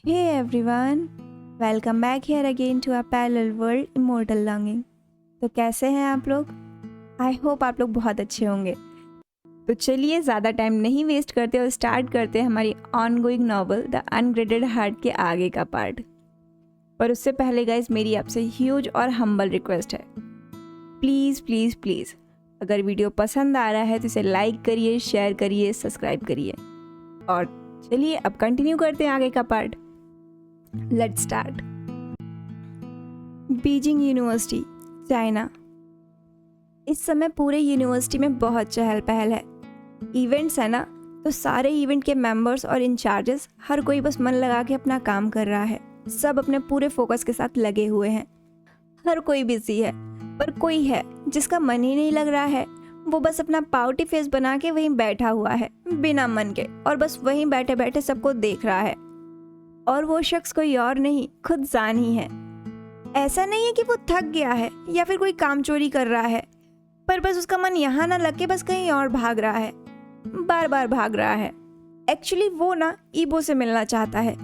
Hey everyone, welcome back here again to our parallel world Immortal Longing। तो कैसे हैं आप लोग? आई होप आप लोग बहुत अच्छे होंगे। तो चलिए ज़्यादा टाइम नहीं वेस्ट करते और स्टार्ट करते हैं हमारी ongoing novel the ungraded heart के आगे का पार्ट। पर उससे पहले गाइज मेरी आपसे ह्यूज और हम्बल रिक्वेस्ट है, प्लीज़ प्लीज़ प्लीज़ अगर वीडियो पसंद आ रहा है तो इसे लाइक करिए, शेयर करिए, सब्सक्राइब करिए। और चलिए अब कंटिन्यू करते हैं आगे का part. Let's start. Beijing university, China. इस समय पूरे यूनिवर्सिटी में बहुत चहल पहल है। इवेंट्स है ना, तो सारे इवेंट के मेंबर्स और इंचार्जेस हर कोई बस मन लगा के अपना काम कर रहा है। सब अपने पूरे फोकस के साथ लगे हुए हैं। हर कोई बिजी है, पर कोई है जिसका मन ही नहीं लग रहा है। वो बस अपना पाउटी फेस बना के वहीं बैठा हुआ है बिना मन के, और बस वहीं बैठे बैठे सबको देख रहा है। और वो शख्स कोई और नहीं, खुद जान ही है। ऐसा नहीं है कि वो थक गया है या फिर कोई काम चोरी कर रहा है, पर बस उसका मन यहाँ ना लग के बस कहीं और भाग रहा है, बार बार भाग रहा है। एक्चुअली वो ना ईबो से मिलना चाहता है,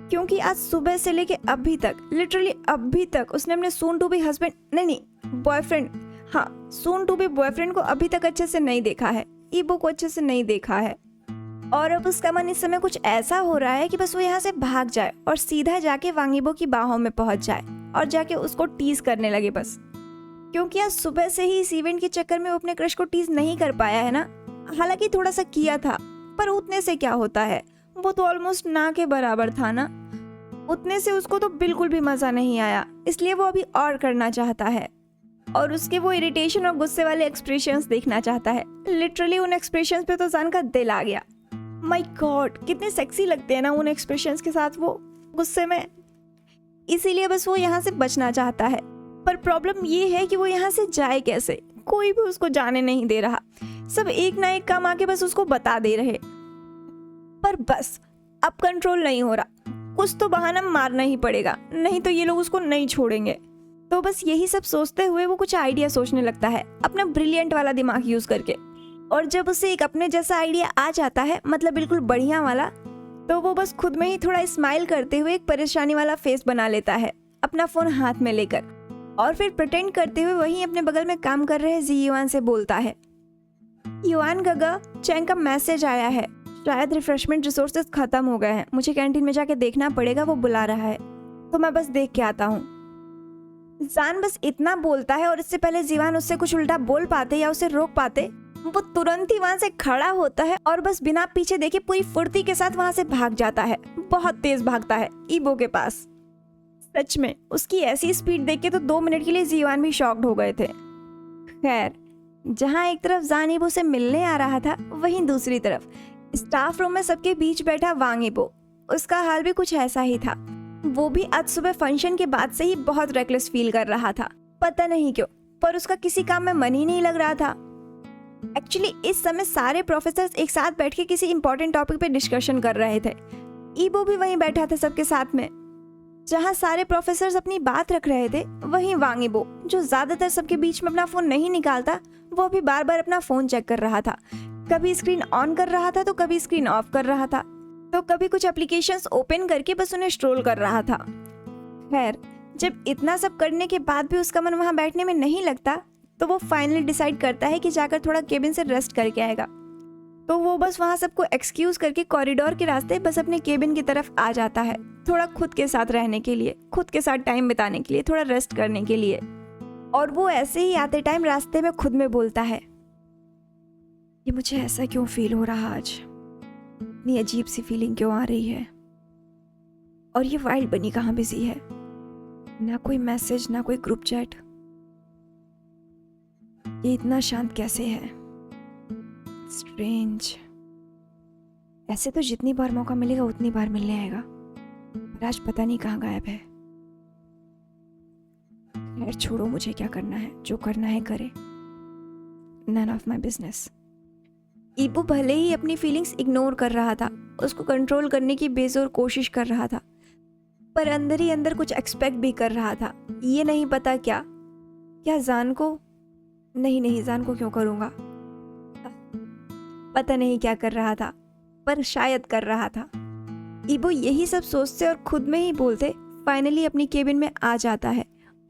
क्योंकि आज सुबह से लेके अभी तक, लिटरली अभी तक उसने अपने सून टू बी हस्बैंड, नहीं बॉयफ्रेंड, हाँ सून टू बी बॉयफ्रेंड को अभी तक अच्छे से नहीं देखा है, ईबो को अच्छे से नहीं देखा है। और अब उसका मन इस समय कुछ ऐसा हो रहा है कि बस वो यहाँ से भाग जाए और सीधा जाके वांगीबो की बाहों में पहुंच जाए और जाके उसको टीज करने लगे बस। क्योंकि आज सुबह से ही इस इवेंट के चक्कर में वो अपने क्रश को टीज नहीं कर पाया है ना। हालांकि थोड़ा सा किया था, पर उतने से क्या होता है, वो तो ऑलमोस्ट ना के बराबर था ना। उतने से उसको तो बिल्कुल भी मजा नहीं आया, इसलिए वो अभी और करना चाहता है। और उसके वो इरिटेशन और गुस्से वाले एक्सप्रेशंस देखना चाहता है। लिटरली उन एक्सप्रेशंस पे तो जान का दिल आ गया। माय गॉड, कितने सेक्सी लगते हैं ना उन एक्सप्रेशंस के साथ वो गुस्से में। इसीलिए बस वो यहाँ से बचना चाहता है। पर प्रॉब्लम ये है कि वो यहाँ से जाए कैसे, कोई भी उसको जाने नहीं दे रहा। सब एक ना एक काम आके बस उसको बता दे रहे, पर बस अब कंट्रोल नहीं हो रहा। कुछ तो बहाना मारना ही पड़ेगा, नहीं तो ये लोग उसको नहीं छोड़ेंगे। तो बस यही सब सोचते हुए वो कुछ आइडिया सोचने लगता है अपना ब्रिलियंट वाला दिमाग यूज करके। और जब उसे एक अपने जैसा आइडिया आ जाता है, मतलब बिल्कुल बढ़िया वाला, तो वो बस खुद में ही थोड़ा स्माइल करते हुए एक परेशानी वाला फेस बना लेता है अपना फोन हाथ में लेकर, और फिर प्रिटेंड करते हुए वहीं अपने बगल में काम कर रहे जी युआन से बोलता है, युआन गगा, चैंग का मैसेज आया है, शायद रिफ्रेशमेंट रिसोर्सेज खत्म हो गए हैं, मुझे कैंटीन में जाके देखना पड़ेगा, वो बुला रहा है, तो मैं बस देख के आता हूँ। जान बस इतना बोलता है, और इससे पहले जीवान उससे कुछ उल्टा बोल पाते या उसे रोक पाते, वो तुरंत ही वहां से खड़ा होता है और बस बिना पीछे देखे पूरी फुर्ती के साथ वहां से भाग जाता है। बहुत तेज भागता है ईबो के पास। सच में उसकी ऐसी स्पीड देख के तो 2 मिनट के लिए जीवान भी शॉक्ड हो गए थे। खैर, जहां एक तरफ जान ईबो से मिलने आ रहा था, वहीं दूसरी तरफ स्टाफ रूम में सबके बीच बैठा वांग ईबो, उसका हाल भी कुछ ऐसा ही था। वो भी आज सुबह फंक्शन के बाद से ही बहुत रेकलेस फील कर रहा था, पता नहीं क्यों, पर उसका किसी काम में मन ही नहीं लग रहा था। एक्चुअली इस समय सारे प्रोफेसर्स एक साथ बैठ के किसी इंपॉर्टेंट टॉपिक पे डिस्कशन कर रहे थे। ईबो भी वहीं बैठा था सबके साथ में। जहां सारे प्रोफेसर्स अपनी बात रख रहे थे, वहीं वांग ईबो, जो ज्यादातर सबके बीच में अपना फोन नहीं निकालता, वो भी बार बार अपना फोन चेक कर रहा था। कभी स्क्रीन ऑन कर रहा था तो कभी स्क्रीन ऑफ कर रहा था, तो कभी कुछ एप्लीकेशंस ओपन करके बस उन्हें स्ट्रोल कर रहा था। खैर, जब इतना सब करने के बाद भी उसका मन वहां बैठने में नहीं लगता, तो वो फाइनली डिसाइड करता है कि जाकर थोड़ा केबिन से रेस्ट करके आएगा। तो वो बस वहां सबको एक्सक्यूज करके कॉरिडोर के रास्ते बस अपने केबिन की तरफ आ जाता है, थोड़ा खुद के साथ रहने के लिए, खुद के साथ टाइम बिताने के लिए, थोड़ा रेस्ट करने के लिए। और वो ऐसे ही आते टाइम रास्ते में खुद में बोलता है, ये मुझे ऐसा क्यों फील हो रहा आज, इतनी अजीब सी फीलिंग क्यों आ रही है। और ये वाइल्ड बनी कहाँ बिजी है, ना कोई मैसेज, ना कोई ग्रुप चैट, ये इतना शांत कैसे है, स्ट्रेंज। ऐसे तो जितनी बार मौका मिलेगा उतनी बार मिलने आएगा, पर आज पता नहीं कहाँ गायब है। खैर छोड़ो, मुझे क्या करना है, जो करना है करे, नन ऑफ माई बिजनेस। ईबो भले ही अपनी फीलिंग्स इग्नोर कर रहा था, उसको कंट्रोल करने की बेजोर कोशिश कर रहा था, पर अंदर ही अंदर कुछ एक्सपेक्ट भी कर रहा था। ये नहीं पता क्या जान को, नहीं जान को क्यों करूँगा, पता नहीं क्या कर रहा था, पर शायद कर रहा था। ईबो यही सब सोचते और खुद में ही बोलते फाइनली अपनी केबिन में आ जाता है।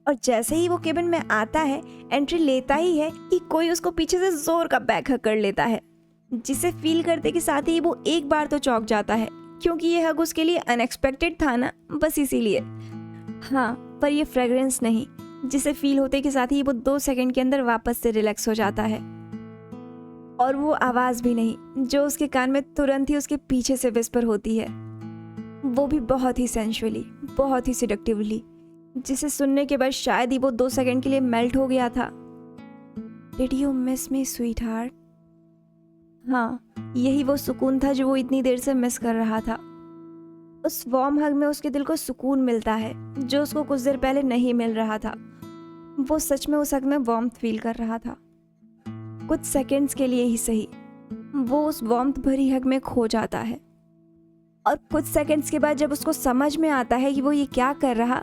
और जैसे ही वो केबिन में आता है, एंट्री लेता ही है कि कोई उसको पीछे से जोर का बैक हग कर लेता है, जिसे फील करते के साथ ही वो एक बार तो चौंक जाता है, क्योंकि ये हग उसके लिए अनएक्सपेक्टेड था ना, बस इसीलिए। हाँ, पर ये फ्रेग्रेंस नहीं, जिसे फील होते के साथ ही वो 2 सेकंड के अंदर वापस से रिलैक्स हो जाता है। और वो आवाज़ भी नहीं जो उसके कान में तुरंत ही उसके पीछे से विस्पर होती है, वो भी बहुत ही सेंशुअली, बहुत ही सिडक्टिवली, जिसे सुनने के बाद शायद ही वो 2 सेकंड के लिए मेल्ट हो गया था। Did you miss me sweet heart? हाँ, यही वो सुकून था जो वो इतनी देर से मिस कर रहा था। उस वार्म हग में उसके दिल को सुकून मिलता है जो उसको कुछ देर पहले नहीं मिल रहा था। वो सच में उस हग में वार्मथ फील कर रहा था, कुछ सेकंड्स के लिए ही सही। वो उस वार्मथ भरी हग में खो जाता है और कुछ सेकंड्स के बाद जब उसको समझ में आता है कि वो ये क्या कर रहा,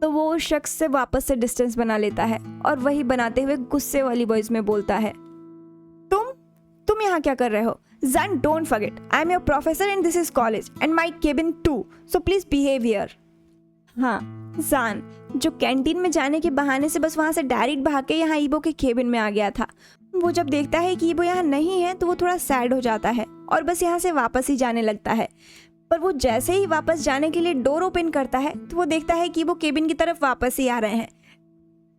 तो वो उस शख्स से वापस से डिस्टेंस बना लेता है और वही बनाते हुए गुस्से वाली वॉइस में बोलता है, तुम यहाँ क्या कर रहे हो? Zan, don't forget, I am your professor and this is college and my cabin too, so please behave here. हाँ, जान, जो कैंटीन में जाने के बहाने से बस वहाँ से डायरेक्ट भाग के यहाँ ईबो के केबिन में आ गया था। वो जब देखता है कि ईबो यहाँ नहीं है तो वो थोड़ा सैड हो जाता है और बस यहाँ से वापस ही जाने लगता है। पर वो जैसे ही वापस जाने के लिए डोर ओपन करता है तो वो देखता है कि वो केबिन की तरफ वापस ही आ रहे हैं।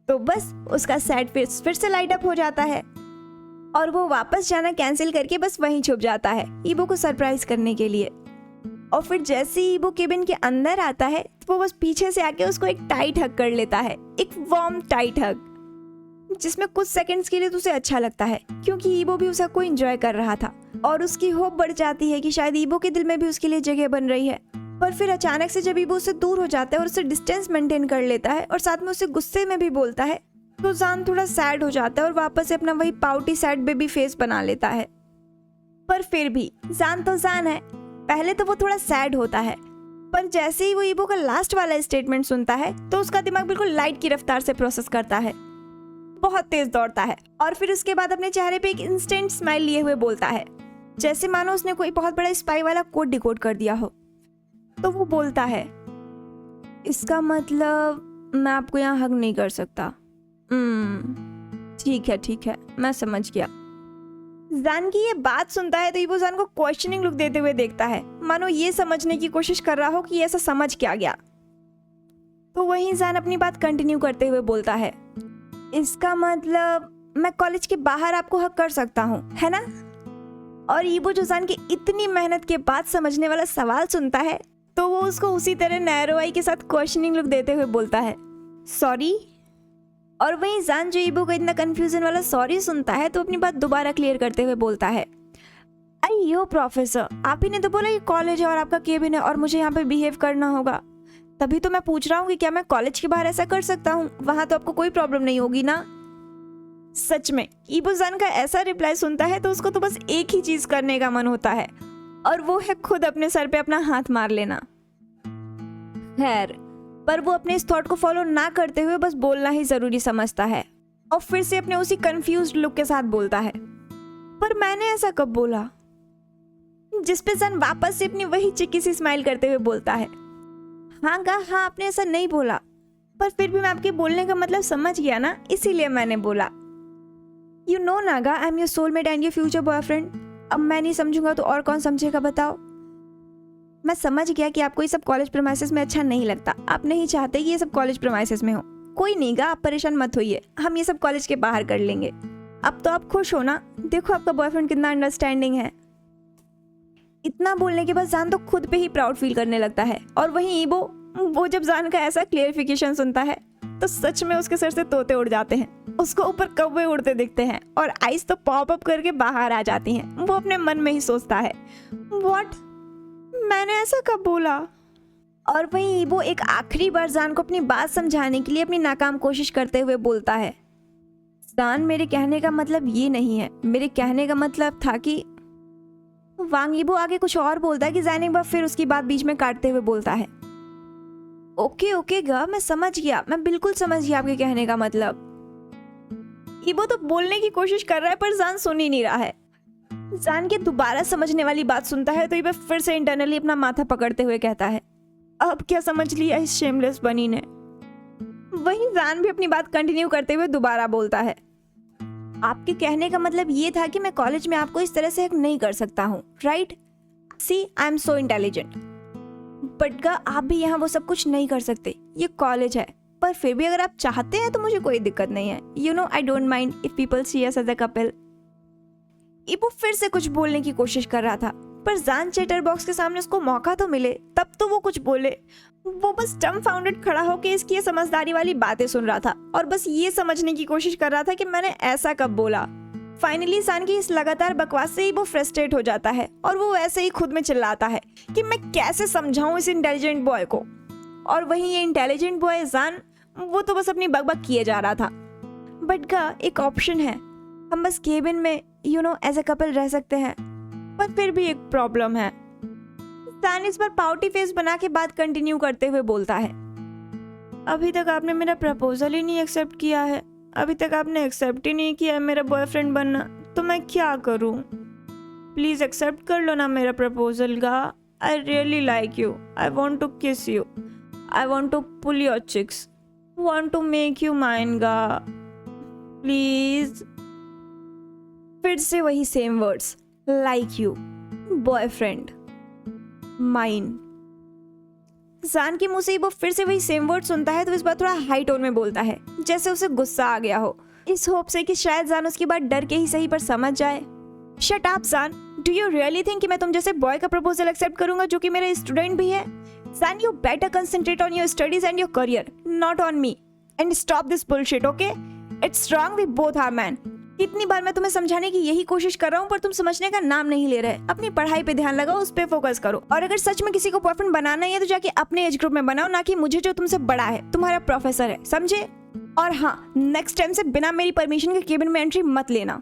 तो बस उसका सैड फेस फिर से लाइट अप हो जाता है और वो वापस जाना कैंसिल करके बस वहीं छुप जाता है ईबो को सरप्राइज करने के लिए। और फिर जैसे ही ईबो केबिन के अंदर आता है तो वो बस पीछे से आके उसको एक टाइट हग कर लेता है, एक वार्म टाइट हग, जिसमें कुछ सेकंड्स के लिए तो उसे अच्छा लगता है क्योंकि ईबो भी उस हग को एंजॉय कर रहा था और उसकी होप बढ़ जाती है कि शायद ईबो के दिल में भी उसके लिए जगह बन रही है। पर फिर अचानक से जब ईबो उससे दूर हो जाता है और उससे डिस्टेंस मेंटेन कर लेता है और साथ में उसे गुस्से में भी बोलता है, तो जान थोड़ा सैड हो जाता है और वापस से अपना वही पाउटी सैड बेबी फेस बना लेता है। पर फिर भी जान तो जान है, पहले तो वो थोड़ा सैड होता है, पर जैसे ही वो ईबो का लास्ट वाला स्टेटमेंट सुनता है तो उसका दिमाग बिल्कुल लाइट की रफ्तार से प्रोसेस करता है, बहुत तेज दौड़ता है और फिर उसके बाद अपने चेहरे पे एक इंस्टेंट स्माइल लिए हुए बोलता है, जैसे मानो उसने कोई बहुत बड़ा स्पाई वाला कोड डिकोड कर दिया हो। तो वो बोलता है, इसका मतलब मैं आपको यहाँ हग नहीं कर सकता। ठीक है, मैं समझ गया। जान की ये बात सुनता है तो ईबो जान को क्वेश्चनिंग लुक देते हुए देखता है, मानो ये समझने की कोशिश कर रहा हो कि ऐसा समझ क्या गया। तो वहीं जान अपनी बात कंटिन्यू करते हुए बोलता है, इसका मतलब मैं कॉलेज के बाहर आपको हक कर सकता हूँ, है ना? और ईबो जो जान की इतनी मेहनत के बाद समझने वाला सवाल सुनता है तो वो उसको उसी तरह नैरो आई के साथ क्वेश्चनिंग लुक देते हुए बोलता है, सॉरी। और वहीं जान जो ईबो का इतना कंफ्यूजन वाला सॉरी सुनता है तो अपनी बात दोबारा क्लियर करते हुए बोलता है, अयो प्रोफेसर, आप ही ने तो बोला कि कॉलेज है और आपका केबिन है और मुझे यहाँ पे बिहेव करना होगा, तभी तो मैं पूछ रहा हूँ कि क्या मैं कॉलेज के बाहर ऐसा कर सकता हूँ? वहां तो आपको कोई प्रॉब्लम नहीं होगी ना? सच में ईबो जान का ऐसा रिप्लाई सुनता है तो उसको तो बस एक ही चीज करने का मन होता है और वो है खुद अपने सर पे अपना हाथ मार लेना। खैर, पर वो अपने इस थॉट को फॉलो ना करते हुए बस बोलना ही जरूरी समझता है और फिर से अपने उसी कंफ्यूज्ड लुक के साथ बोलता है, पर मैंने ऐसा कब बोला? जिस पे जान वापस से अपनी वही चिक्की सी स्माइल करते हुए बोलता है, हाँ आपने ऐसा नहीं बोला, पर फिर भी मैं आपके बोलने का मतलब समझ गया ना, इसीलिए मैंने बोला। You know Naga, I am your soulmate and your future boyfriend. अब मैं नहीं समझूंगा तो और कौन समझेगा बताओ? मैं समझ गया कि आपको ये सब कॉलेज प्रीमाइसेस में अच्छा नहीं लगता, आप नहीं चाहते कि ये सब कॉलेज प्रीमाइसेस में हो। कोई नहीं गा, आप परेशान मत होइए, हम ये सब कॉलेज के बाहर कर लेंगे। अब तो आप खुश हो ना? देखो आपका बॉयफ्रेंड कितना अंडरस्टैंडिंग है। इतना बोलने के बाद जान तो खुद पे ही प्राउड फील करने लगता है और वहीं ईबो, वो जब जान का ऐसा क्लियरिफिकेशन सुनता है तो सच में उसके सर से तोते उड़ जाते हैं, उसको ऊपर कौवे उड़ते दिखते हैं और आइस तो पॉप अप करके बाहर आ जाती हैं। वो अपने मन में ही सोचता है, व्हाट, मैंने ऐसा कब बोला? और वहीं ईबो एक आखिरी बार जान को अपनी बात समझाने के लिए अपनी नाकाम कोशिश करते हुए बोलता है, जान मेरे कहने का मतलब ये नहीं है, मेरे कहने का मतलब था कि। वांग ईबो आगे कुछ और बोलता है कि जान एक बार फिर उसकी बात बीच में काटते हुए बोलता है, ओके गा, मैं समझ गया, मैं बिल्कुल समझ गया आपके कहने का मतलब। ईबो तो बोलने की कोशिश कर रहा है पर जान सुन ही नहीं रहा है। जान के दोबारा समझने वाली बात सुनता है तो ये फिर से इंटरनली अपना माथा पकड़ते हुए कहता है, अब क्या समझ लिया इस शेमलेस बनी ने। वहीं जान भी अपनी बात कंटिन्यू करते हुए दोबारा बोलता है, आपके कहने का मतलब ये था कि मैं कॉलेज में आपको इस तरह से हैक नहीं कर सकता हूँ, right? See I am so intelligent. But आप भी यहाँ वो सब कुछ नहीं कर सकते, ये कॉलेज है। पर फिर भी अगर आप चाहते हैं तो मुझे कोई दिक्कत नहीं है। You know I don't mind if people see us as a couple. इबो फिर से कुछ बोलने की कोशिश कर रहा था, पर जान चैटर बॉक्स के सामने उसको मौका तो मिले तब तो वो कुछ बोले। वो बस डम्बफाउंडेड खड़ा होकर इसकी ये समझदारी वाली बातें सुन रहा था और बस ये समझने की कोशिश कर रहा था कि मैंने ऐसा कब बोला। फाइनली जान की इस लगातार बकवास से ही वो फ्रस्ट्रेट हो जाता है और वो ऐसे ही खुद में चिल्लाता है कि मैं कैसे समझाऊं इस इंटेलिजेंट बॉय को। और वहीं ये इंटेलिजेंट बॉय जान, वो तो बस अपनी बकबक किए जा रहा था। बट एक ऑप्शन है, हम बस केबिन में एज अ कपल रह सकते हैं। पर फिर भी एक प्रॉब्लम है। जान इस बार पाउटी फेस बना के बात कंटिन्यू करते हुए बोलता है, अभी तक आपने मेरा प्रपोजल ही नहीं एक्सेप्ट किया है, अभी तक आपने एक्सेप्ट ही नहीं किया है मेरा बॉयफ्रेंड बनना, तो मैं क्या करूं? प्लीज एक्सेप्ट कर लो ना मेरा प्रपोजल का। I really like you, I want to kiss you, I want to pull your cheeks, want to make you mine गा, प्लीज। फिर से वही same words, like you, boyfriend, mine. जान के मुंह से वो फिर से वही सेम वर्ड सुनता है तो इस बार थोड़ा हाई टोन में बोलता है, जैसे उसे गुस्सा आ गया हो, इस होप से कि शायद जान उसकी बात डर के ही सही पर समझ जाए। शट अप जान, डू यू रियली थिंक कि मैं तुम जैसे बॉय का प्रपोजल एक्सेप्ट करूंगा जो कि मेरा स्टूडेंट भी है? जान, you better concentrate on your studies and your career, not on me, and stop this bullshit, okay? It's wrong, we both are man. कितनी बार मैं तुम्हें समझाने की यही कोशिश कर रहा हूँ पर तुम समझने का नाम नहीं ले रहे। अपनी पढ़ाई पे ध्यान लगाओ, उस पे फोकस करो, और अगर सच में किसी को बॉयफ्रेंड बनाना ही है तो जाके अपने एज ग्रुप में बनाओ, ना कि मुझे जो तुमसे बड़ा है, तुम्हारा प्रोफेसर है, समझे? और हाँ, नेक्स्ट टाइम से बिना मेरी परमिशन के केबिन में एंट्री मत लेना।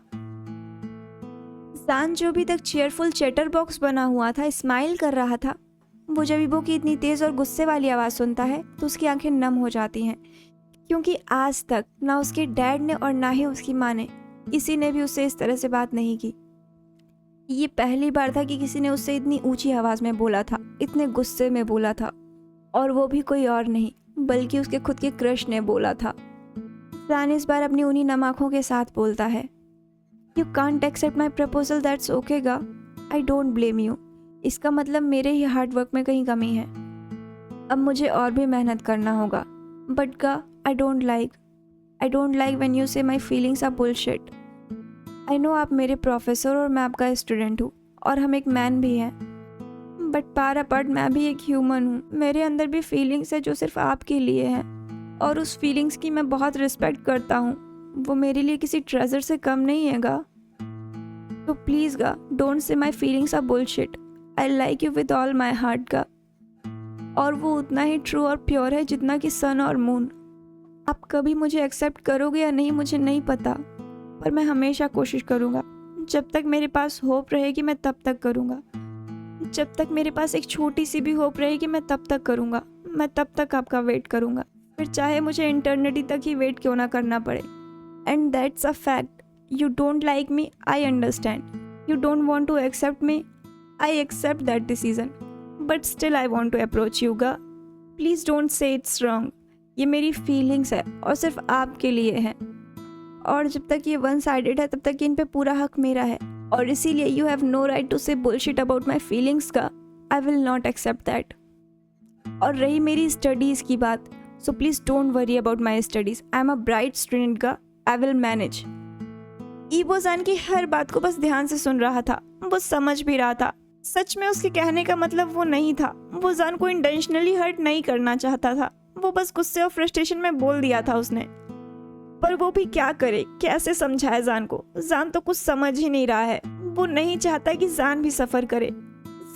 जान जो भी तक चेयरफुल चैटर बॉक्स बना हुआ था, स्माइल कर रहा था, वो जब इबो की इतनी तेज और गुस्से वाली आवाज सुनता है तो उसकी आंखें नम हो जाती हैं, क्योंकि आज तक ना उसके डैड ने और ना ही उसकी माँ ने किसी ने भी उससे इस तरह से बात नहीं की। ये पहली बार था कि किसी ने उससे इतनी ऊंची आवाज में बोला था, इतने गुस्से में बोला था, और वो भी कोई और नहीं बल्कि उसके खुद के क्रश ने बोला था। जान इस बार अपनी उन्हीं नम आंखों के साथ बोलता है, you can't accept my proposal, that's okay गा, आई डोंट ब्लेम यू। इसका मतलब मेरे ही हार्ड वर्क में कहीं कमी है, अब मुझे और भी मेहनत करना होगा। बट गा, I don't like when you say my feelings are bullshit. I know आप मेरे प्रोफेसर और मैं आपका स्टूडेंट हूँ और हम एक मैन भी हैं, बट पार अपार्ट मैं भी एक ह्यूमन हूँ। मेरे अंदर भी फीलिंग्स है जो सिर्फ आपके लिए हैं, और उस फीलिंग्स की मैं बहुत रिस्पेक्ट करता हूँ। वो मेरे लिए किसी ट्रेजर से कम नहीं है गा। तो प्लीज़ गा, don't say my feelings are bullshit, I like you with all my heart गा। और वो उतना ही ट्रू और प्योर है जितना कि सन और मून। आप कभी मुझे एक्सेप्ट करोगे या नहीं मुझे नहीं पता, पर मैं हमेशा कोशिश करूँगा। जब तक मेरे पास होप रहेगी मैं तब तक करूँगा, जब तक मेरे पास एक छोटी सी भी होप रहेगी मैं तब तक करूँगा। मैं तब तक आपका वेट करूँगा, फिर चाहे मुझे इटर्निटी तक ही वेट क्यों ना करना पड़े। And that's a fact, you don't like me, I understand, you don't want to accept me, I accept that decision, but still I want to approach you गा। Please don't say it's wrong. ये मेरी feelings है और सिर्फ आपके लिए है, और जब तक ये वन साइडेड है तब तक इन पे पूरा हक मेरा है, और इसीलिए you have no right to say bullshit about my feelings का। I will not accept that. और रही मेरी स्टडीज़ की बात, so please don't worry about my studies, I am a bright student का, आई विल मैनेज। ईबो जान की हर बात को बस ध्यान से सुन रहा था, वो समझ भी रहा था। सच में उसके कहने का मतलब वो नहीं था, वो जान को इंटेंशनली हर्ट नहीं करना चाहता था, वो बस गुस्से और फ्रस्ट्रेशन में बोल दिया था उसने। पर वो भी क्या करे, कैसे समझाए जान को? जान तो कुछ समझ ही नहीं रहा है। वो नहीं चाहता कि जान भी सफर करे।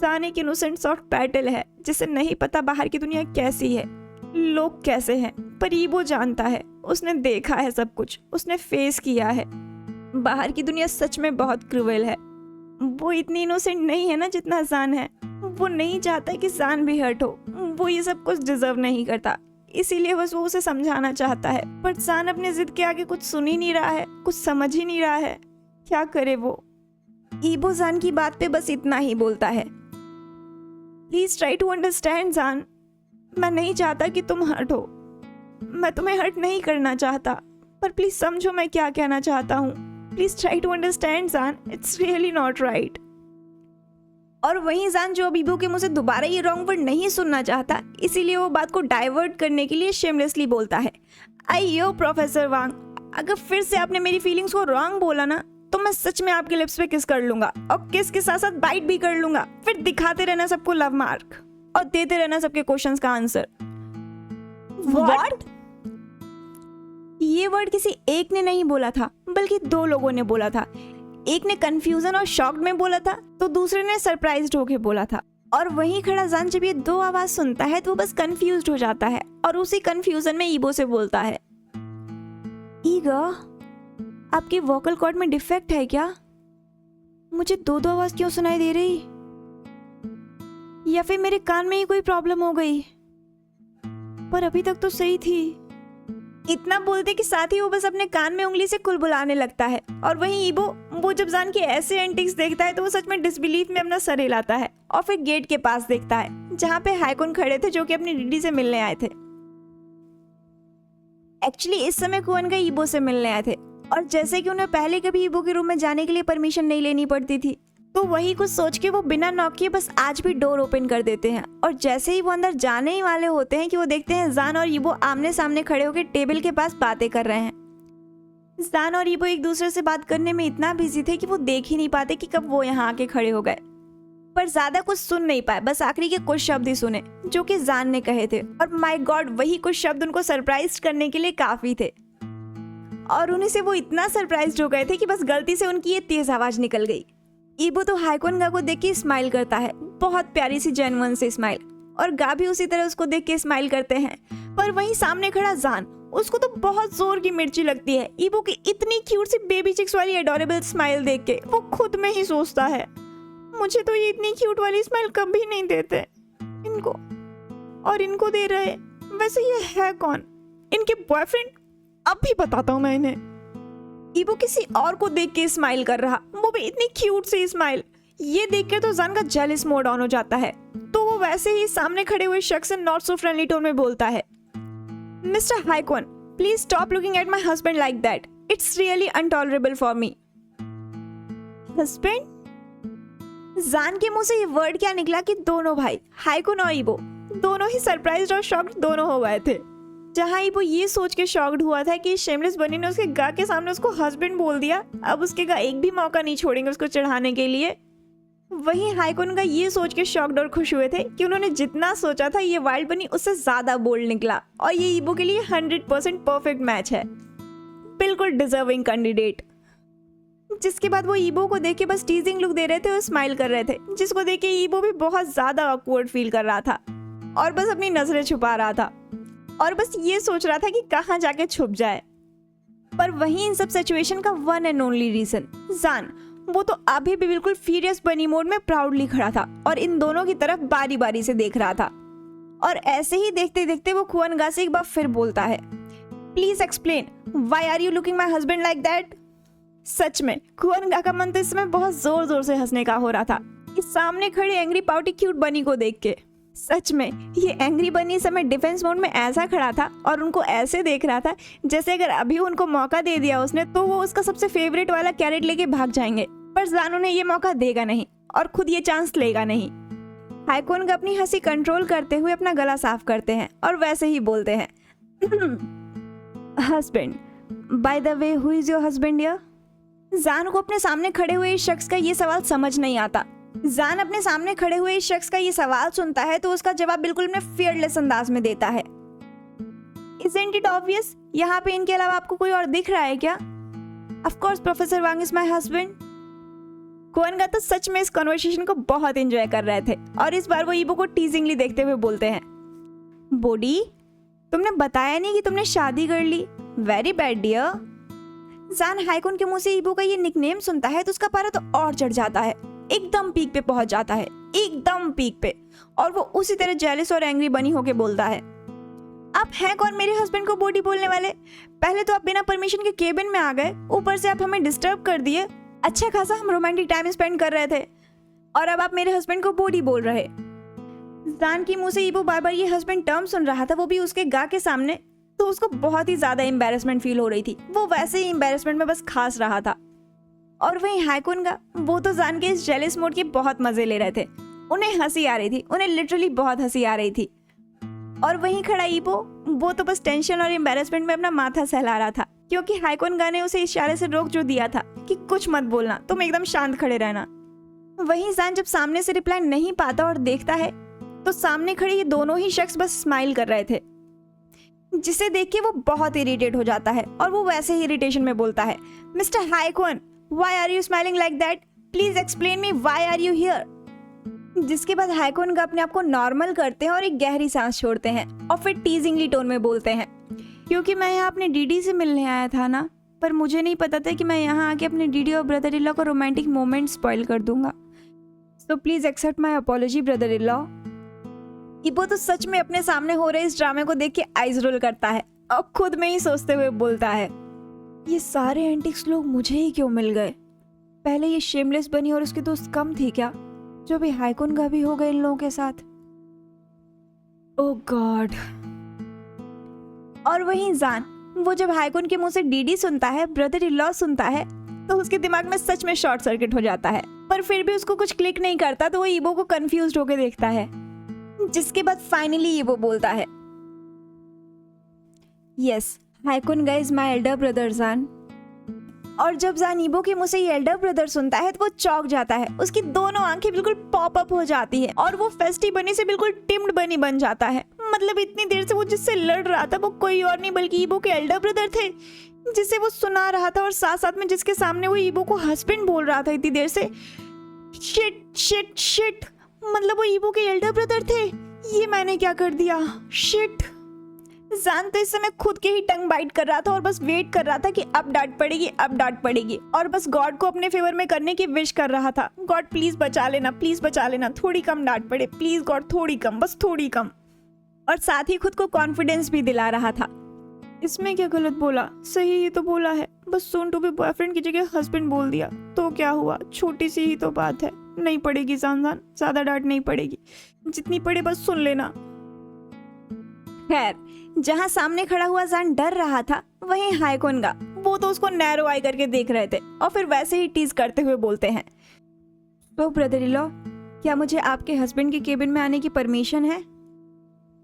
जान एक इनोसेंट सॉफ्ट पैटल है जिसे नहीं पता बाहर की दुनिया कैसी है, लोग कैसे हैं, पर ये वो जानता है, उसने देखा है सब कुछ, उसने फेस किया है। बाहर की दुनिया सच में बहुत क्रूएल है। वो इतनी इनोसेंट नहीं है ना जितना जान है। वो नहीं चाहता कि जान भी हर्ट हो, वो ये सब कुछ डिजर्व नहीं करता, इसीलिए बस वो उसे समझाना चाहता है। पर जान अपनी जिद के आगे कुछ सुन ही नहीं रहा है, कुछ समझ ही नहीं रहा है, क्या करे वो? ईबो जान की बात पे बस इतना ही बोलता है, प्लीज ट्राई टू अंडरस्टैंड जान, मैं नहीं चाहता कि तुम हर्ट हो, मैं तुम्हें हर्ट नहीं करना चाहता, पर प्लीज समझो मैं क्या कहना चाहता हूँ, प्लीज ट्राई टू अंडरस्टैंड जान, इट्स रियली नॉट राइट। और वहीं जान जो अब ईबो के मुंह से दोबारा ये रॉन्ग वर्ड नहीं सुनना चाहता, इसीलिए वो बात को डाइवर्ट करने के लिए शेमलेसली बोलता है, अयो प्रोफेसर वांग, अगर फिर से आपने मेरी फीलिंग्स को रॉन्ग बोला ना तो मैं सच में आपके लिप्स पे किस कर लूंगा और किस के साथ साथ बाइट भी कर लूंगा, फिर दिखाते रहना सबको लव मार्क और देते रहना सबके क्वेश्चंस का आंसर। व्हाट? ये वर्ड किसी एक ने नहीं बोला था बल्कि दो लोगों ने बोला था। एक ने कंफ्यूजन और शॉक्ड में बोला था तो दूसरे ने सरप्राइज्ड होके बोला था। और वहीं खड़ा जान जब ये दो आवाज सुनता है तो वो बस कंफ्यूज्ड हो जाता है और उसी कंफ्यूजन में ईबो से बोलता है, ईगा, आपकी वोकल कॉर्ड में डिफेक्ट है क्या? मुझे दो दो आवाज क्यों सुनाई दे रही? या फिर मेरे कान में ही कोई प्रॉब्लम हो गई? पर अभी तक तो सही थी। इतना बोलते कि साथ ही वो बस अपने कान में उंगली से कुलबुलाने लगता है। और वहीं ईबो वो जब जान के ऐसे एंटिक्स देखता है तो वो सच में डिसबिलीफ में अपना सर हिलाता है और फिर गेट के पास देखता है जहाँ पे हाइकुन खड़े थे जो कि अपनी डीडी से मिलने आए थे। एक्चुअली इस समय कुअन का ईबो से मिलने आए थे और जैसे कि उन्हें पहले कभी ईबो के रूम में जाने के लिए परमिशन नहीं लेनी पड़ती थी तो वही कुछ सोच के वो बिना नॉक किए बस आज भी डोर ओपन कर देते हैं। और जैसे ही वो अंदर जाने ही वाले होते हैं कि वो देखते हैं जान और ईबो आमने सामने खड़े होकर टेबल के पास बातें कर रहे हैं। जान और ईबो एक दूसरे से बात करने में इतना बिजी थे कि वो देख ही नहीं पाते कि कब वो यहाँ आके खड़े हो गए, पर ज्यादा कुछ सुन नहीं पाए, बस आखिरी के कुछ शब्द ही सुने जो कि जान ने कहे थे। और माय गॉड, वही कुछ शब्द उनको सरप्राइज करने के लिए काफी थे और उन्हीं से वो इतना सरप्राइज हो गए थे कि बस गलती से उनकी ये तेज आवाज निकल गई। ईबो तो हाइकुन गा को देख के स्माइल करता है, बहुत प्यारी सी जेन्युइन सी स्माइल, और गा भी उसी तरह उसको देख के स्माइल करते हैं। पर वहीं सामने खड़ा जान, उसको तो बहुत जोर की मिर्ची लगती है ईबो की इतनी क्यूट सी बेबी चिक्स वाली एडोरेबल स्माइल देख के। वो खुद में ही सोचता है, मुझे तो ये इतनी क्यूट वाली स्माइल कभी नहीं देते इनको, और इनको दे रहे। वैसे ये है कौन? इनके बॉयफ्रेंड? अब भी बताता हूँ मैं इन्हें। ईबो किसी और को देख के स्माइल कर रहा, वो भी इतनी क्यूट सी स्माइल। ये देख के तो जान का जेलस मोड ऑन हो जाता है, तो वो वैसे ही सामने खड़े हुए शख्स से नॉट सो फ्रेंडली टोन में बोलता है, mister Haikun, please stop looking at my husband like that, it's really intolerable for me. Husband? जान के मुंह से ये वर्ड क्या निकला कि दोनों भाई हाइकुन और ईबो दोनों ही सरप्राइज्ड और शॉक्ड दोनों हो गए थे। जहां ईबो ये सोच के शॉक्ड हुआ था कि शेमलेस बनी ने उसके गा के सामने उसको हस्बैंड बोल दिया, अब उसके गा एक भी मौका नहीं छोड़ेंगे उसको चढ़ाने के लिए। वहीं हाइकुन का ये सोच के शॉक्ड और खुश हुए थे कि उन्होंने जितना सोचा था ये वाइल्ड बनी उससे ज्यादा बोल्ड निकला और ये ईबो के लिए 100% परफेक्ट मैच है, बिल्कुल डिजर्विंग कैंडिडेट। जिसके बाद वो ईबो को देख के बस टीजिंग लुक दे रहे थे और स्माइल कर रहे थे, जिसको देख के ईबो भी बहुत ज्यादा ऑकवर्ड फील कर रहा था और बस अपनी नजरें छुपा रहा था और बस ये सोच रहा था कि कहाँ जाके छुप जाए। पर वहीं इन सब सिचुएशन का वन एंड ओनली रीजन जान, वो तो अभी भी बिल्कुल फ्यूरियस बनी मोड में प्राउडली खड़ा था और इन दोनों की तरफ बारी बारी से देख रहा था। और ऐसे ही देखते देखते वो कुअन गा से एक बार फिर बोलता है, please explain why are you looking my husband like that. सच में कुअन गा का मन तो इस समय बहुत जोर जोर से हंसने का हो रहा था इस सामने खड़े एंग्री पाउटी क्यूट बनी को देख के। सच में ये एंग्री बनी इस समय डिफेंस मोड में ऐसा खड़ा था और उनको ऐसे देख रहा था जैसे अगर अभी उनको मौका दे दिया उसने तो वो उसका सबसे फेवरेट वाला कैरेट लेके भाग जाएंगे, पर जानो ने ये मौका देगा नहीं और खुद ये चांस लेगा नहीं। हाइकुन अपनी हंसी कंट्रोल करते हुए अपना गला साफ करते हैं और वैसे ही बोलते हैं, husband, by the way who is your husband here. जान को अपने सामने खड़े हुए इस शख्स का ये सवाल समझ नहीं आता। जान अपने सामने खड़े हुए इस शख्स का ये सवाल सुनता है तो उसका जवाब बिल्कुल अपने फियरलेस अंदाज में देता है, Isn't it obvious? यहाँ पे इनके अलावा आपको कोई और दिख रहा है क्या? Of course, professor Wang is my husband. Kuan Ga तो सच में इस कन्वर्सेशन को बहुत एंजॉय कर रहे थे और इस बार वो ईबो को टीजिंगली देखते हुए बोलते हैं, बोडी, तुमने बताया नहीं कि तुमने शादी कर ली। Very bad dear. जान हाइकुन के मुंह से ईबो का ये निकनेम सुनता है तो उसका पारा तो और चढ़ जाता है, एकदम पीक पे पहुंच जाता है, एकदम पीक पे। और वो उसी तरह जेलस और एंग्री बनी होके बोलता है, आप हैं कौन मेरे हस्बैंड को बॉडी बोलने वाले? पहले तो आप बिना परमिशन के केबिन में आ गए, ऊपर से आप हमें डिस्टर्ब कर दिए अच्छा खासा हम रोमांटिक टाइम स्पेंड कर रहे थे और अब आप मेरे हस्बैंड को बॉडी बोल रहे। जान की मुंह से ईबो बार बार ये हस्बैंड टर्म सुन रहा था, वो भी उसके गा के सामने, तो उसको बहुत ही ज्यादा एम्बेरसमेंट फील हो रही थी। वो वैसे ही एम्बेरसमेंट में बस खास रहा था। और वहीं हायकुन का, वो तो जान के इस जेलस मोड के बहुत मजे ले रहे थे। उन्हें हंसी आ रही थी, उन्हें लिटरली बहुत हंसी आ रही थी। और वहीं खड़ा ईबो, वो तो बस टेंशन और एम्बेरसमेंट में अपना माथा सहला रहा था, क्योंकि हायकुन गा ने उसे इशारे से रोक जो दिया था कि कुछ मत बोलना, तुम एकदम शांत खड़े रहना। वहीं जान जब सामने से रिप्लाई नहीं पाता और देखता है तो सामने खड़े ये दोनों ही शख्स बस स्माइल कर रहे थे, जिसे देख के वो बहुत इरिटेट हो जाता है और वो वैसे ही इरिटेशन में बोलता है, mister Haikun, why are you smiling like that? Please explain me why are you here? जिसके बाद हायकुन का अपने आप को नॉर्मल करते हैं और एक गहरी सांस छोड़ते हैं और फिर टीजिंगली टोन में बोलते हैं, क्योंकि मैं यहाँ अपने डीडी से मिलने आया था ना, पर मुझे नहीं पता था कि मैं यहाँ आके अपने डीडी और ब्रदर इन लॉ को रोमांटिक मोमेंट स्पॉइल कर दूंगा। So please accept my apology brother in law. Yibo तो सच में अपने सामने हो रहे इस ड्रामे को देख के आइज रोल करता है और खुद में ही सोचते हुए बोलता है, ये सारे एंटिक्स लोग मुझे ही क्यों मिल गए? पहले ये शेमलेस बनी और उसकी दोस्त कम थी क्या, जो भी हायकुन का भी हो गए इन लोगों के साथ? ओह गॉड। और वहीं जान, वो जब हायकुन के मुंह से डीडी सुनता है, ब्रदर इन लॉ सुनता है, तो उसके दिमाग में सच में शॉर्ट सर्किट हो जाता है। पर फिर भी उसको कुछ क्लिक नहीं करता, तो वो ईबो को कंफ्यूज्ड होकर देखता है। जिसके बाद फाइनली ईबो बोलता है, यस, हायकुन गा इज माय एल्डर ब्रदर जान। और जब जान ईबो के मुंह से ये एल्डर ब्रदर सुनता है तो वो चौंक जाता है। उसकी दोनों आंखें बिल्कुल पॉप अप हो जाती है और वो फेस्टी बनी से बिल्कुल टिम्ड बनी बन जाता है। मतलब इतनी देर से वो जिससे लड़ रहा था वो कोई और नहीं बल्कि ईबो के एल्डर ब्रदर थे, जिसे वो सुना रहा था और साथ साथ में जिसके सामने वो ईबो को हस्बैंड बोल रहा था इतनी देर से। शिट शिट शिट, मतलब वो ईबो के एल्डर ब्रदर थे। ये मैंने क्या कर दिया? शिट। जान तो इस समय खुद के ही टंग बाइट कर रहा था और बस वेट कर रहा था कि अब डांट पड़ेगी, अब डांट पड़ेगी, और बस गॉड को अपने फेवर में करने की विश कर रहा था, गॉड प्लीज बचा लेना, प्लीज बचा लेना, थोड़ी कम डांट पड़े, प्लीज गॉड, थोड़ी कम, बस थोड़ी कम। और साथ ही खुद को कॉन्फिडेंस भी दिला रहा था। इसमें क्या गलत बोला, सही ही तो बोला है, बस सून टू बी बॉयफ्रेंड की जगह हस्बैंड बोल दिया तो क्या हुआ, छोटी सी ही तो बात है, नहीं पड़ेगी जान, ज्यादा डांट नहीं पड़ेगी, जितनी पड़े बस सुन लेना। खैर, जहां सामने खड़ा हुआ जान डर रहा था, वहीं हायकुन गा, वो तो उसको नैरो आई करके देख रहे थे और फिर वैसे ही टीज करते हुए बोलते हैं, तो ब्रदर इन लॉ, क्या मुझे आपके हस्बैंड के केबिन में आने की परमिशन है?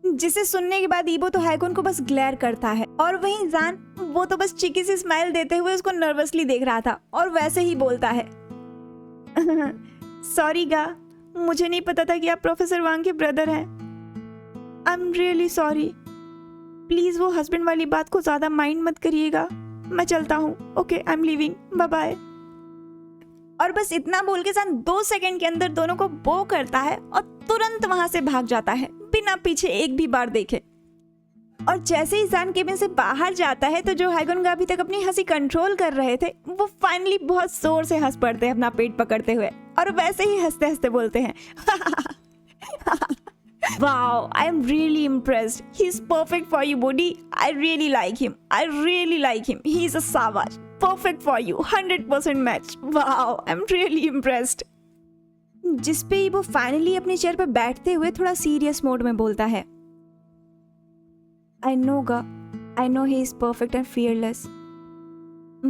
जिसे सुनने के बाद ईबो तो हायकुन को बस ग्लेयर करता है और वहीं जान, वो तो बस चिकी सी स्माइल देते हुए उसको नर्वसली देख रहा था और वैसे ही बोलता है, सॉरी गा, मुझे नहीं पता था कि आप प्रोफेसर वांग के ब्रदर हैं। I am really sorry, please वो हस्बैंड वाली बात को ज्यादा माइंड मत करिएगा, मैं चलता हूँ, okay, I am leaving, bye bye. और बस इतना बोल के जान 2 सेकंड के अंदर दोनों को बो करता है और तुरंत वहां से भाग जाता है बिना पीछे एक भी बार देखे। और जैसे ही जान केबिन से बाहर जाता है तो जो हायकुन अभी तक अपनी हंसी कंट्रोल कर रहे थे, वो फाइनली बहुत जोर से हंस पड़ते हैं अपना पेट पकड़ते हुए और वैसे ही हंसते हंसते बोलते हैं, Wow, I am really impressed. He's perfect for you, buddy. I really like him. I really like him. He's a savage. Perfect for you. 100% match. Wow, I'm really impressed. जिस पे वो फाइनली अपनी चेयर पर बैठते हुए थोड़ा serious mode में बोलता है, I know ga, I know he is perfect and fearless,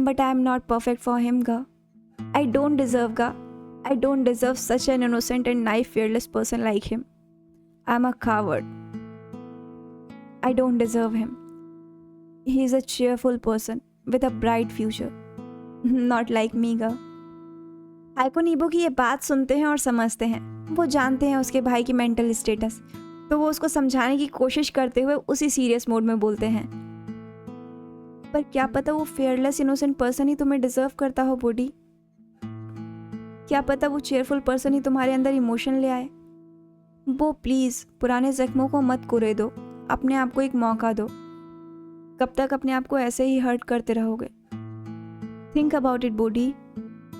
but I am not perfect for him ga. I don't deserve ga. I don't deserve such an innocent and naive fearless person like him. I'm a coward. I don't deserve him. He is a cheerful person with a bright future. Not like me ga. हायकुन ईबो की ये बात सुनते हैं और समझते हैं। वो जानते हैं उसके भाई की मेंटल स्टेटस, तो वो उसको समझाने की कोशिश करते हुए उसी सीरियस मोड में बोलते हैं, पर क्या पता वो फेयरलेस इनोसेंट पर्सन ही तुम्हें डिजर्व करता हो बॉडी। क्या पता वो चेयरफुल पर्सन ही तुम्हारे अंदर इमोशन ले आए। वो प्लीज पुराने जख्मों को मत कुरे दो, अपने आप को एक मौका दो। कब तक अपने आप को ऐसे ही हर्ट करते रहोगे? Think about it body.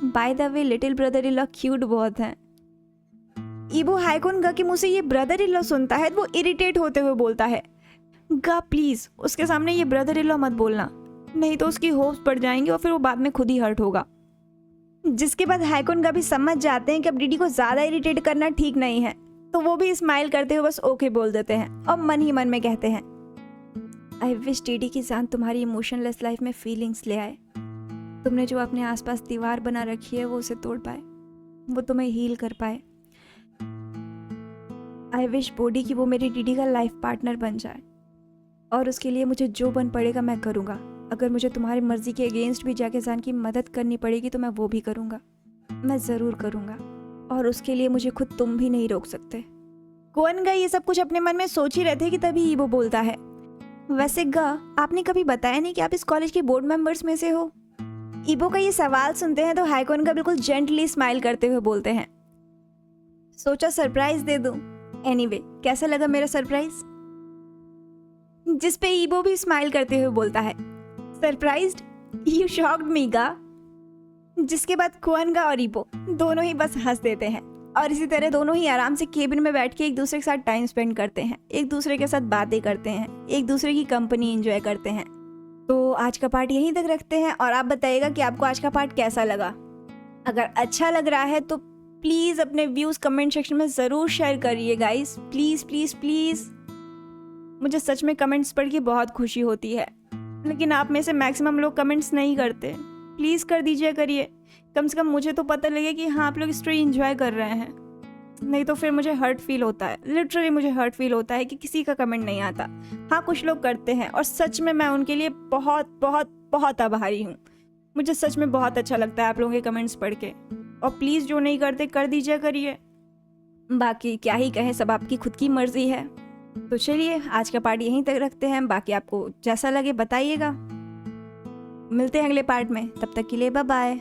By the way, little brother in law cute बहुत हैं। ईबो हायकुन गा के मुंह से ये ब्रदर इन लॉ सुनता है, वो इरिटेट होते हुए बोलता है, गा प्लीज उसके सामने ये ब्रदर इन लॉ मत बोलना, नहीं तो उसकी होप्स बढ़ जाएंगे और फिर वो बाद में खुद ही हर्ट होगा। जिसके बाद हाइकुन का भी समझ जाते हैं कि अब डीडी को ज़्यादा इरिटेट करना ठीक नहीं है, तो वो भी स्माइल करते हुए बस ओके बोल देते हैं और मन ही मन में कहते हैं, आई विश डीडी की जान तुम्हारी इमोशनलेस लाइफ में फीलिंग्स ले आए। तुमने जो अपने आसपास दीवार बना रखी है वो उसे तोड़ पाए, वो तुम्हें हील कर पाए। आई विश बॉडी की वो मेरी डीडी का लाइफ पार्टनर बन जाए, और उसके लिए मुझे जो बन पड़ेगा मैं करूँगा। अगर मुझे तुम्हारी मर्जी के अगेंस्ट भी जाके जान की मदद करनी पड़ेगी तो मैं वो भी करूँगा, मैं ज़रूर करूँगा, और उसके लिए मुझे खुद तुम भी नहीं रोक सकते। कोन गा ये सब कुछ अपने मन में सोच ही रहे थे कि तभी ईबो बोलता है, वैसे गा आपने कभी बताया नहीं कि आप इस कॉलेज के बोर्ड मेंबर्स में से हो। ईबो का ये सवाल सुनते हैं तो हाइकोन का बिल्कुल जेंटली स्माइल करते हुए बोलते हैं, सोचा सरप्राइज दे दूं। एनीवे, कैसा लगा मेरा सरप्राइज? जिस पे ईबो भी स्माइल करते हुए बोलता है, सरप्राइज्ड? यू शॉक्ड मी गा। जिसके बाद कुअनगा और ईबो दोनों ही बस हंस देते हैं, और इसी तरह दोनों ही आराम से केबिन में बैठ के एक दूसरे के साथ टाइम स्पेंड करते हैं, एक दूसरे के साथ बातें करते हैं, एक दूसरे की कंपनी एंजॉय करते हैं। तो आज का पार्ट यहीं तक रखते हैं, और आप बताइएगा कि आपको आज का पार्ट कैसा लगा। अगर अच्छा लग रहा है तो प्लीज़ अपने व्यूज़ कमेंट सेक्शन में ज़रूर शेयर करिए गाइस, प्लीज़ प्लीज़ प्लीज़। मुझे सच में कमेंट्स पढ़ के बहुत खुशी होती है, लेकिन आप में से मैक्सिमम लोग कमेंट्स नहीं करते। प्लीज़ कर दीजिए, करिए, कम से कम मुझे तो पता लगे कि हाँ आप लोग स्टोरी एंजॉय कर रहे हैं। नहीं तो फिर मुझे हर्ट फील होता है, लिटरली मुझे हर्ट फील होता है कि किसी का कमेंट नहीं आता। हाँ कुछ लोग करते हैं, और सच में मैं उनके लिए बहुत बहुत बहुत आभारी हूँ। मुझे सच में बहुत अच्छा लगता है आप लोगों के कमेंट्स पढ़ के, और प्लीज़ जो नहीं करते कर दीजिए, करिए। बाकी क्या ही कहें, सब आपकी खुद की मर्जी है। तो चलिए आज का पार्ट यहीं तक रखते हैं, बाकी आपको जैसा लगे बताइएगा। मिलते हैं अगले पार्ट में, तब तक के लिए बाय बाय।